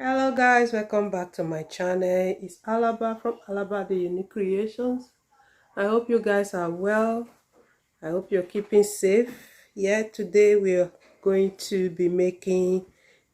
Hello guys, welcome back to my channel. It's Alaba from Alaba the Unique Creations. I hope you guys are well. I hope you're keeping safe. Yeah, today we're going to be making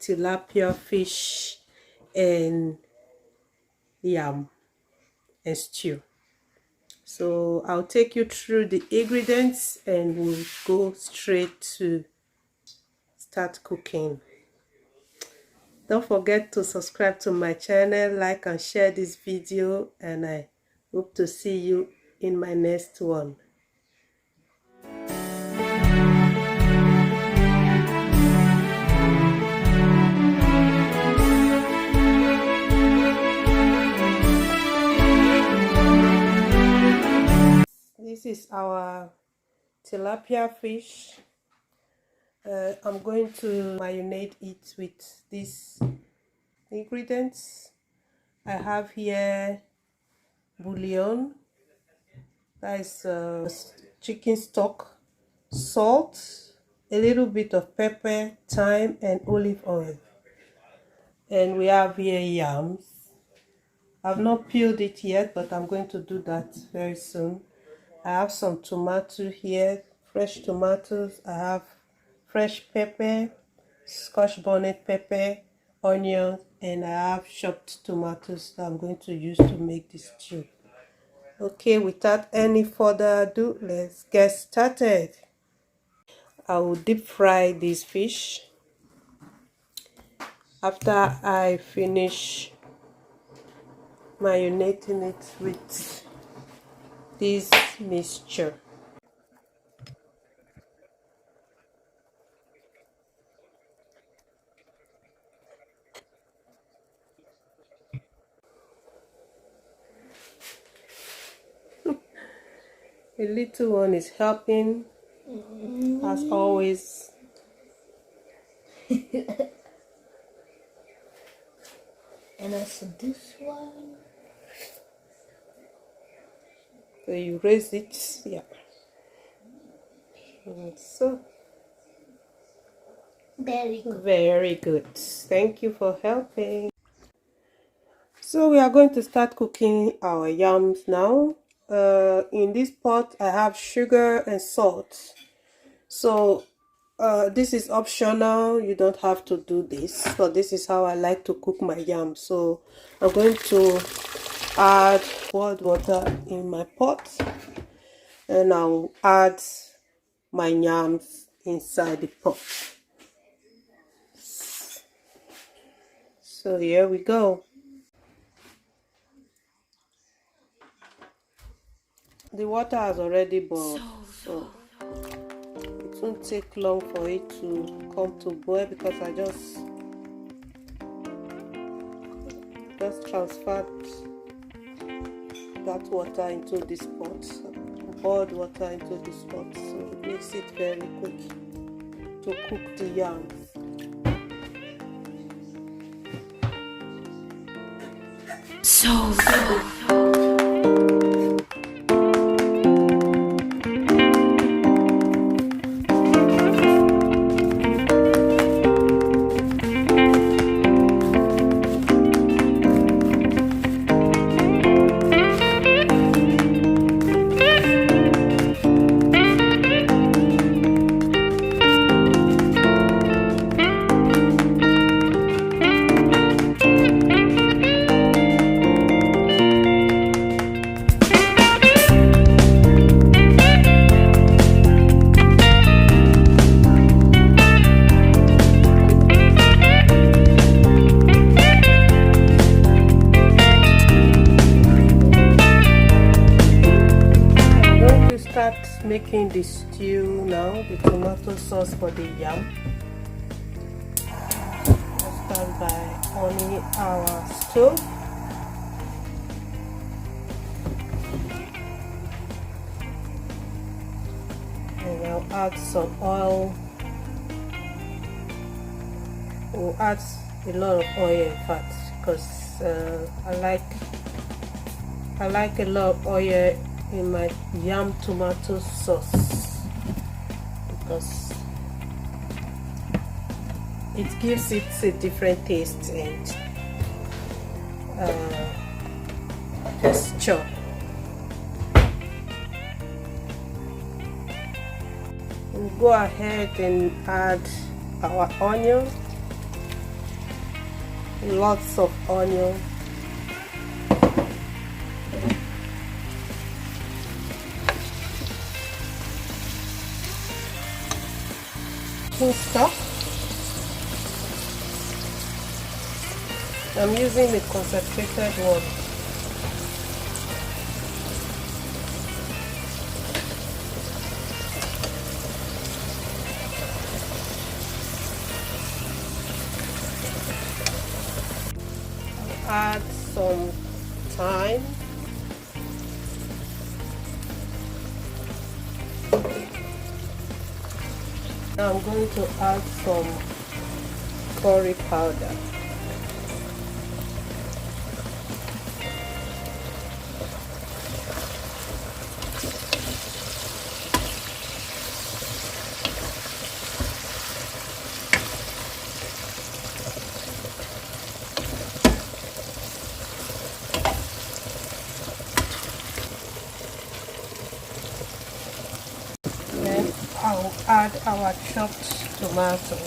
tilapia fish and yam and stew. So I'll take you through the ingredients and we'll go straight to start cooking. Don't forget to subscribe to my channel, like and share this video, and I hope to see you in my next one. This is our tilapia fish. I'm going to marinate it with these ingredients. I have here bouillon, that is chicken stock, salt, a little bit of pepper, thyme, and olive oil. And we have here yams. I've not peeled it yet, but I'm going to do that very soon. I have some tomato here, fresh tomatoes. I have fresh pepper, scotch bonnet pepper, onions, and I have chopped tomatoes that I'm going to use to make this stew. Okay, without any further ado, let's get started. I will deep fry this fish. After I finish marinating it with this mixture. The little one is helping as always. And also this one. So you raise it, yeah. And so Very good. very good. Thank you for helping. So we are going to start cooking our yams now. In this pot I have sugar and salt. So this is optional, you don't have to do this, but this is how I like to cook my yams. So I'm going to add boiled water in my pot, and I'll add my yams inside the pot. So here we go. The water has already boiled, so it won't take long for it to come to boil because I just transferred that water into this pot, boiled water into this pot, so it makes it very quick to cook the yams. Making the stew now, the tomato sauce for the yam. I'll start by on our stove. And I'll add some oil. We'll add a lot of oil in fact, because I like a lot of oil in my yam tomato sauce because it gives it a different taste and texture. We'll go ahead and add our onion, lots of onion. Stock. I'm using the concentrated one. Add some thyme. Now I'm going to add some curry powder. Then I'll add our chopped tomato.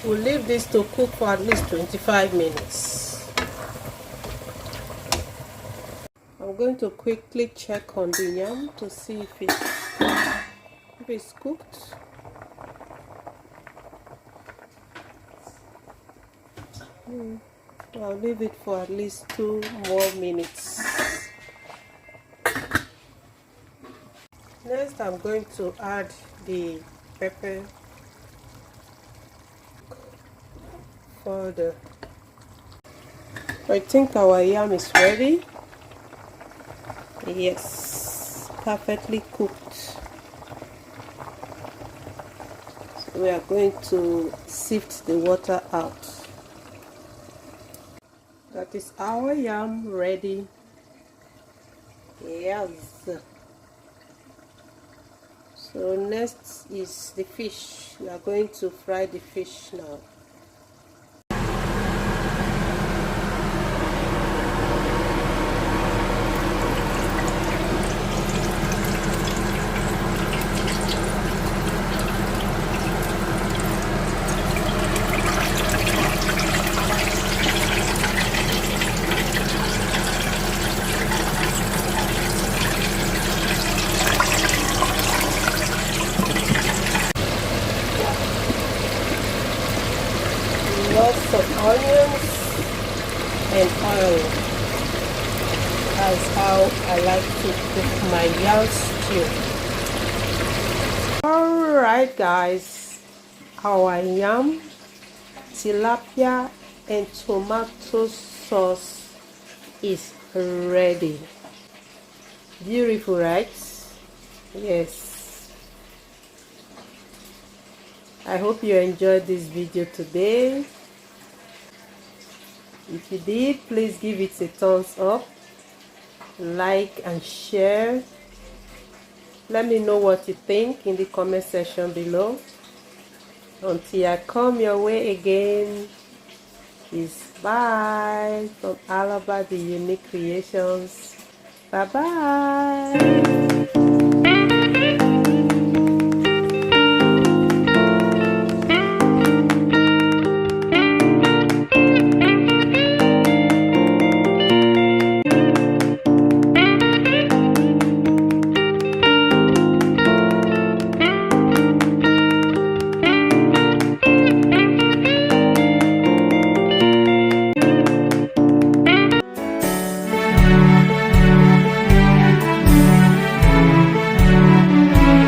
We'll leave this to cook for at least 25 minutes. I'm going to quickly check on the yam to see if it's cooked. I'll leave it for at least 2 more minutes. Next, I'm going to add the pepper further. I think our yam is ready. Yes, perfectly cooked. So we are going to sift the water out. That is our yam ready. Yes. So next is the fish. We are going to fry the fish now. Lots of onions and oil. That's how I like to cook my yam stew. Alright guys, our yam, tilapia and tomato sauce is ready. Beautiful, right? Yes. I hope you enjoyed this video today. If you did, please give it a thumbs up, like and share. Let me know what you think in the comment section below. Until I come your way again, is bye from All About the Unique Creations. Bye bye.